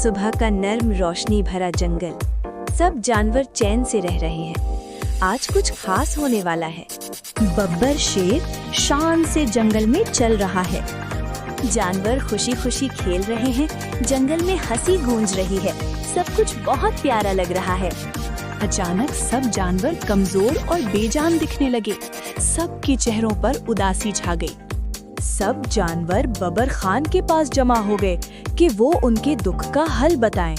सुबह का नर्म रोशनी भरा जंगल, सब जानवर चैन से रह रहे हैं। आज कुछ खास होने वाला है। बब्बर शेर शान से जंगल में चल रहा है। जानवर खुशी खुशी खेल रहे हैं, जंगल में हंसी गूंज रही है। सब कुछ बहुत प्यारा लग रहा है। अचानक सब जानवर कमजोर और बेजान दिखने लगे। सबके चेहरों पर उदासी छा गई। सब जानवर बाबर खान के पास जमा हो गए कि वो उनके दुख का हल बताएं।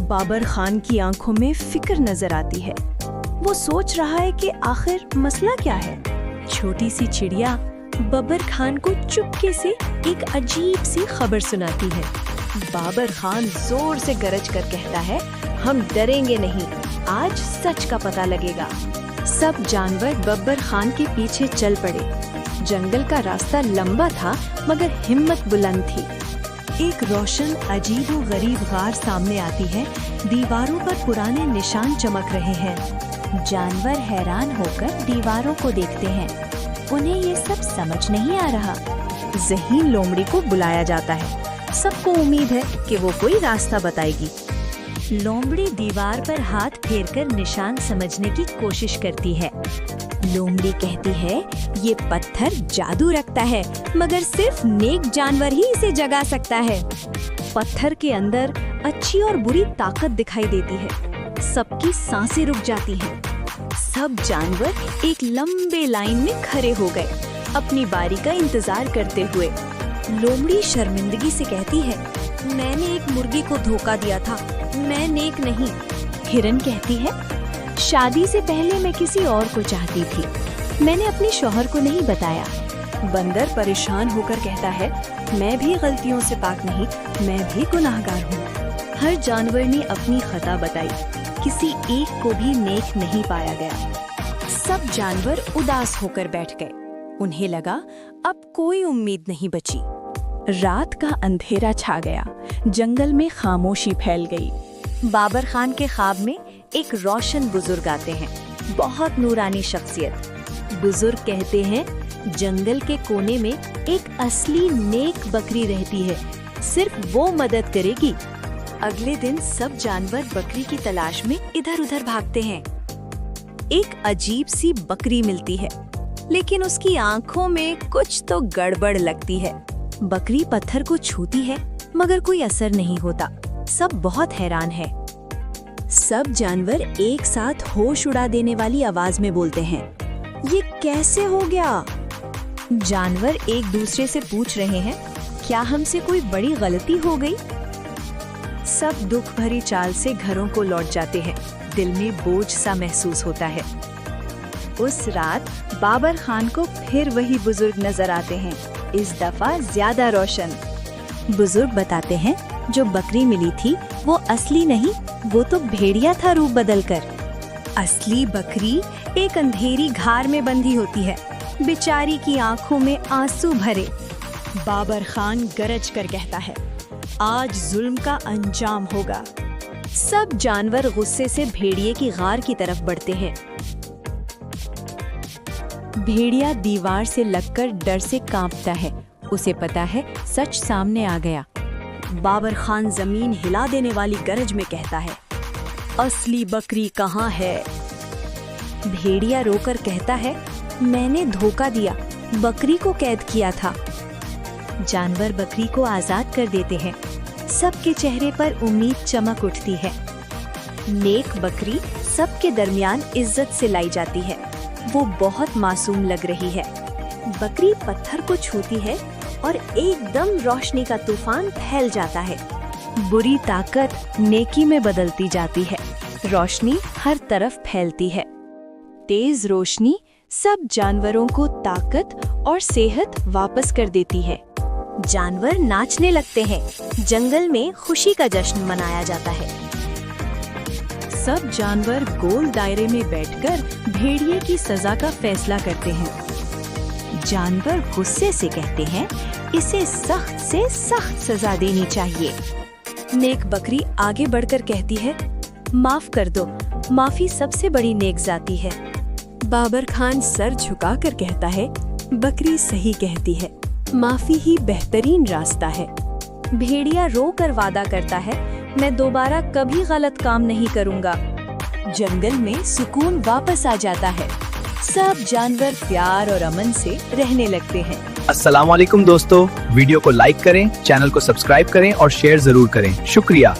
बाबर खान की आंखों में फिक्र नजर आती है। वो सोच रहा है कि आखिर मसला क्या है। छोटी सी चिड़िया बाबर खान को चुपके से एक अजीब सी खबर सुनाती है। बाबर खान जोर से गरज कर कहता है, हम डरेंगे नहीं, आज सच का पता लगेगा। सब जानवर बब्बर खान के पीछे चल पड़े। जंगल का रास्ता लंबा था मगर हिम्मत बुलंद थी। एक रोशन अजीबो-गरीब गार सामने आती है। दीवारों पर पुराने निशान चमक रहे हैं। जानवर हैरान होकर दीवारों को देखते हैं। उन्हें ये सब समझ नहीं आ रहा। ज़हीन लोमड़ी को बुलाया जाता है। सबको उम्मीद है कि वो कोई रास्ता बताएगी। लोमड़ी दीवार पर हाथ फेरकर निशान समझने की कोशिश करती है। लोमड़ी कहती है, ये पत्थर जादू रखता है, मगर सिर्फ नेक जानवर ही इसे जगा सकता है। पत्थर के अंदर अच्छी और बुरी ताकत दिखाई देती है। सबकी सांसें रुक जाती हैं। सब जानवर एक लंबे लाइन में खड़े हो गए, अपनी बारी का इंतजार करते हुए। लोमड़ी शर्मिंदगी से कहती है, मैंने एक मुर्गी को धोखा दिया था, मैं नेक नहीं। हिरन कहती है, शादी से पहले मैं किसी और को चाहती थी, मैंने अपने शौहर को नहीं बताया। बंदर परेशान होकर कहता है, मैं भी गलतियों से पाक नहीं, मैं भी गुनाहगार हूँ। हर जानवर ने अपनी खता बताई, किसी एक को भी नेक नहीं पाया गया। सब जानवर उदास होकर बैठ गए। उन्हें लगा अब कोई उम्मीद नहीं बची। रात का अंधेरा छा गया। जंगल में खामोशी फैल गई। बाबर खान के ख्वाब में एक रोशन बुजुर्ग आते हैं, बहुत नूरानी शख्सियत। बुजुर्ग कहते हैं, जंगल के कोने में एक असली नेक बकरी रहती है, सिर्फ वो मदद करेगी। अगले दिन सब जानवर बकरी की तलाश में इधर-उधर भागते हैं। एक अजीब सी बकरी मिलती है, लेकिन उसकी आंखों में कुछ तो गड़बड़ लगती है। बकरी पत्थर को छूती है, मगर कोई असर नहीं होता। सब बहुत हैरान है। सब जानवर एक साथ होश उड़ा देने वाली आवाज में बोलते हैं, ये कैसे हो गया? जानवर एक दूसरे से पूछ रहे हैं, क्या हमसे कोई बड़ी गलती हो गई? सब दुख भरी चाल से घरों को लौट जाते हैं। दिल में बोझ सा महसूस होता है। उस रात बाबर खान को फिर वही बुजुर्ग नजर आते हैं, इस दफा ज्यादा रोशन। बुजुर्ग बताते हैं, जो बकरी मिली थी वो असली नहीं, वो तो भेड़िया था रूप बदलकर। असली बकरी एक अंधेरी घार में बंधी होती है। बेचारी की आंखों में आंसू भरे। बाबर खान गरज कर कहता है, आज जुल्म का अंजाम होगा। सब जानवर गुस्से से भेड़िए की गार की तरफ बढ़ते हैं। भेड़िया दीवार से लगकर डर से कांपता है। उसे पता है सच सामने आ गया। बाबर खान जमीन हिला देने वाली गरज में कहता है, असली बकरी कहाँ है? भेड़िया रोकर कहता है, मैंने धोखा दिया, बकरी को कैद किया था। जानवर बकरी को आजाद कर देते हैं। सबके चेहरे पर उम्मीद चमक उठती है। नेक बकरी सबके दरमियान इज्जत से लाई जाती है। वो बहुत मासूम लग रही है। बकरी पत्थर को छूती है और एकदम रोशनी का तूफान फैल जाता है। बुरी ताकत नेकी में बदलती जाती है। रोशनी हर तरफ फैलती है। तेज रोशनी सब जानवरों को ताकत और सेहत वापस कर देती है। जानवर नाचने लगते हैं। जंगल में खुशी का जश्न मनाया जाता है। सब जानवर गोल दायरे में बैठकर भेड़िए की सजा का फैसला करते हैं। जानवर गुस्से से कहते हैं, इसे सख्त से सख्त सजा देनी चाहिए। नेक बकरी आगे बढ़कर कहती है, माफ कर दो, माफी सबसे बड़ी नेक जाती है। बाबर खान सर झुकाकर कहता है, बकरी सही कहती है, माफी ही बेहतरीन रास्ता है। भेड़िया रो कर वादा करता है, मैं दोबारा कभी गलत काम नहीं करूँगा। जंगल में सुकून वापस आ जाता है। सब जानवर प्यार और अमन से रहने लगते हैं। अस्सलाम वालेकुम दोस्तों, वीडियो को लाइक करें, चैनल को सब्सक्राइब करें और शेयर जरूर करें। शुक्रिया।